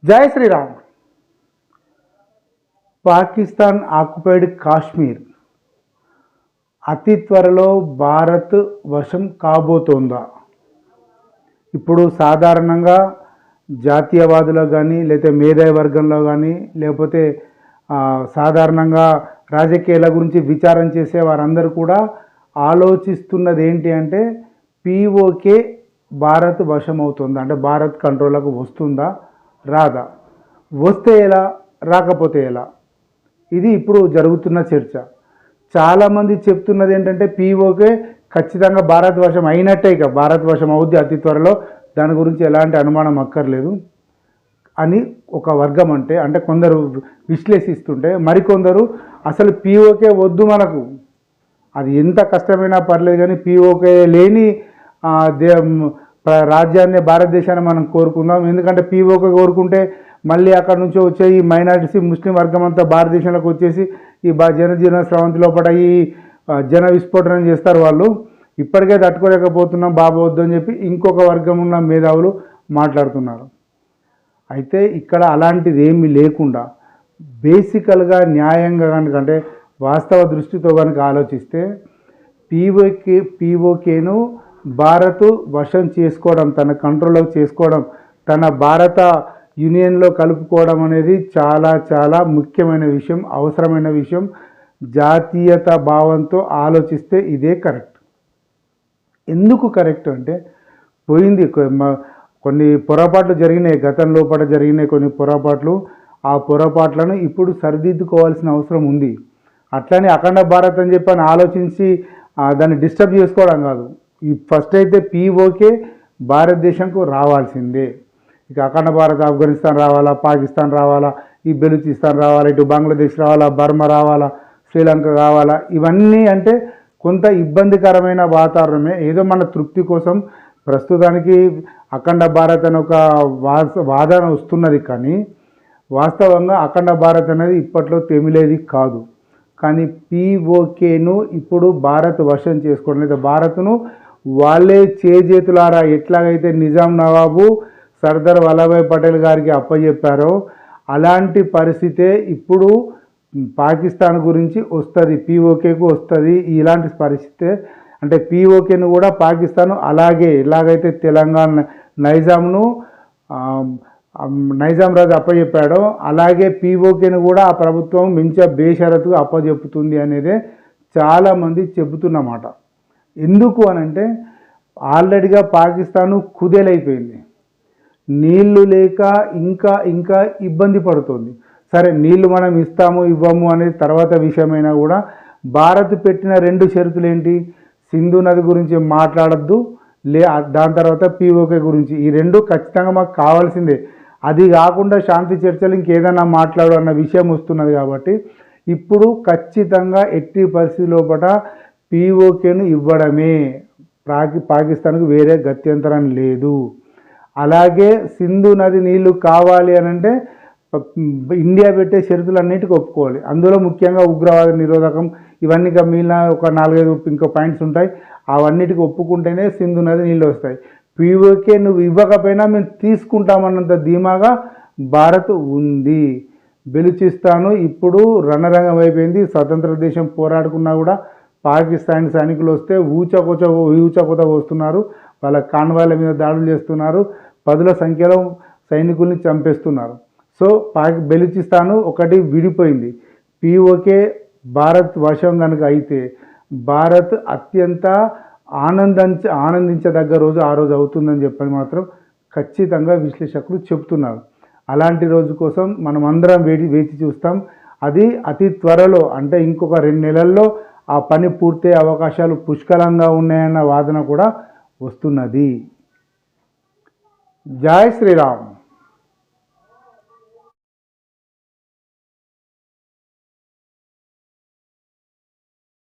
జై శ్రీరామ్. పాకిస్తాన్ ఆక్యుపైడ్ కాశ్మీర్ అతి త్వరలో భారత్ వశం కాబోతోందా? ఇప్పుడు సాధారణంగా జాతీయవాదులో కానీ లేకపోతే మేధావి వర్గంలో కానీ లేకపోతే సాధారణంగా రాజకీయాల గురించి విచారం చేసే వారందరూ కూడా ఆలోచిస్తున్నది ఏంటి అంటే పీఓకే భారత్ వశం అవుతుందా, అంటే భారత్ కంట్రోల్లోకి వస్తుందా రాదా, వస్తే ఎలా రాకపోతే ఎలా, ఇది ఇప్పుడు జరుగుతున్న చర్చ. చాలామంది చెప్తున్నది ఏంటంటే పీఓకే ఖచ్చితంగా భారత్ వశం అయినట్టే, ఇక భారత్ వశం అవుద్ది అతి త్వరలో, దాని గురించి ఎలాంటి అనుమానం అక్కర్లేదు అని ఒక వర్గం అంటే కొందరు విశ్లేషిస్తుంటే, మరికొందరు అసలు పీఓకే వద్దు మనకు, అది ఎంత కష్టమైనా పర్లేదు కానీ పీఓకే లేని రాజ్యాన్ని భారతదేశాన్ని మనం కోరుకుందాం. ఎందుకంటే పీఓకే కోరుకుంటే మళ్ళీ అక్కడ నుంచి వచ్చే ఈ మైనారిటీస్ ముస్లిం వర్గం అంతా భారతదేశంలోకి వచ్చేసి ఈ జనజీవన స్రవంతి లోపల ఈ జన విస్ఫోటనం చేస్తారు వాళ్ళు. ఇప్పటికే తట్టుకోలేకపోతున్నాం బాబు వద్దు అని చెప్పి ఇంకొక వర్గం ఉన్న మేధావులు మాట్లాడుతున్నారు. అయితే ఇక్కడ అలాంటిది ఏమీ లేకుండా బేసికల్గా న్యాయంగా కనుక అంటే వాస్తవ దృష్టితో కనుక ఆలోచిస్తే పీఓకేను భారత్ వశం చేసుకోవడం, తన కంట్రోల్లోకి చేసుకోవడం, తన భారత యూనియన్లో కలుపుకోవడం అనేది చాలా చాలా ముఖ్యమైన విషయం, అవసరమైన విషయం. జాతీయత భావంతో ఆలోచిస్తే ఇదే కరెక్ట్. ఎందుకు కరెక్ట్ అంటే పోయింది కొన్ని పొరపాట్లు జరిగినాయి, గతం లోపల జరిగినాయి కొన్ని పొరపాట్లు. ఆ పొరపాట్లను ఇప్పుడు సరిదిద్దుకోవాల్సిన అవసరం ఉంది. అట్లనే అఖండ భారత్ అని చెప్పని ఆలోచించి దాన్ని డిస్టర్బ్ చేసుకోవడం కాదు. ఈ ఫస్ట్ అయితే పీఓకే భారతదేశంకు రావాల్సిందే. ఇక అఖండ భారత్ ఆఫ్ఘనిస్తాన్ రావాలా, పాకిస్తాన్ రావాలా, ఈ బెలూచిస్తాన్ రావాలా, ఇటు బంగ్లాదేశ్ రావాలా, బర్మా రావాలా, శ్రీలంక కావాలా, ఇవన్నీ అంటే కొంత ఇబ్బందికరమైన వాతావరణమే. ఏదో మన తృప్తి కోసం ప్రస్తుతానికి అఖండ భారత్ అని ఒక వాదన వస్తున్నది, కానీ వాస్తవంగా అఖండ భారత్ అనేది ఇప్పట్లో తెమిలేది కాదు. కానీ పీఓకేను ఇప్పుడు భారత్ వశం చేసుకోవడం లేదా భారత్ను వాళ్ళే చేజేతులారా ఎట్లాగైతే నిజాం నవాబు సర్దార్ వల్లభాయ్ పటేల్ గారికి అప్పచెప్పారో అలాంటి పరిస్థితే ఇప్పుడు పాకిస్తాన్ గురించి వస్తుంది, పీఓకేకు వస్తుంది. ఇలాంటి పరిస్థితే అంటే పీఓకేను కూడా పాకిస్తాన్ అలాగే ఎలాగైతే తెలంగాణ నైజాం రాజు అప్పచెప్పాడో అలాగే పీఓకేను కూడా ఆ ప్రభుత్వం మించ బేషరతుగా అప్పచెప్పుతుంది అనేదే చాలామంది చెబుతున్నమాట. ఎందుకు అనంటే ఆల్రెడీగా పాకిస్తాను కుదేలైపోయింది, నీళ్లు లేక ఇంకా ఇంకా ఇబ్బంది పడుతుంది. సరే నీళ్లు మనం ఇస్తాము ఇవ్వము అనేది తర్వాత విషయమైనా కూడా భారత్ పెట్టిన 2 షరతులు ఏంటి? సింధు నది గురించి మాట్లాడద్దు, దాని తర్వాత పీఓకే గురించి, ఈ 2 ఖచ్చితంగా మాకు కావాల్సిందే. అది కాకుండా శాంతి చర్చలు ఇంకేదైనా మాట్లాడు అన్న విషయం వస్తున్నది. కాబట్టి ఇప్పుడు ఖచ్చితంగా ఎట్టి పరిస్థితి లోపల పీఓకేను ఇవ్వడమే, పాకిస్తాన్కు వేరే గత్యంతరం లేదు. అలాగే సింధు నది నీళ్లు కావాలి అని అంటే ఇండియా పెట్టే షరతులన్నిటికీ ఒప్పుకోవాలి. అందులో ముఖ్యంగా ఉగ్రవాద నిరోధకం, ఇవన్నీ మిగిలిన ఒక 4-5 ఇంకో పాయింట్స్ ఉంటాయి. అవన్నిటికి ఒప్పుకుంటేనే సింధు నది నీళ్ళు వస్తాయి. పీఓకే నువ్వు ఇవ్వకపోయినా మేము తీసుకుంటామన్నంత ధీమాగా భారత్ ఉంది. బెలూచిస్తాను ఇప్పుడు రణరంగం అయిపోయింది. స్వతంత్ర దేశం పోరాడుకున్నా కూడా పాకిస్తాన్ సైనికులు వస్తే ఊచకోత వస్తున్నారు, వాళ్ళ కాన్వాయ్ల మీద దాడులు చేస్తున్నారు, 10ల సంఖ్యలో సైనికుల్ని చంపేస్తున్నారు. సో బెలూచిస్తాను ఒకటి విడిపోయింది. పీఓకే భారత్ వశం కనుక అయితే భారత్ అత్యంత ఆనందించదగ్గ రోజు ఆ రోజు అవుతుందని చెప్పని మాత్రం ఖచ్చితంగా విశ్లేషకులు చెప్తున్నారు. అలాంటి రోజు కోసం మనం అందరం వేచి చూస్తాం. అది అతి త్వరలో అంటే ఇంకొక 2 నెలల్లో ఆ పని పూర్తయ్యే అవకాశాలు పుష్కలంగా ఉన్నాయన్న వాదన కూడా వస్తున్నది. జై శ్రీరామ్.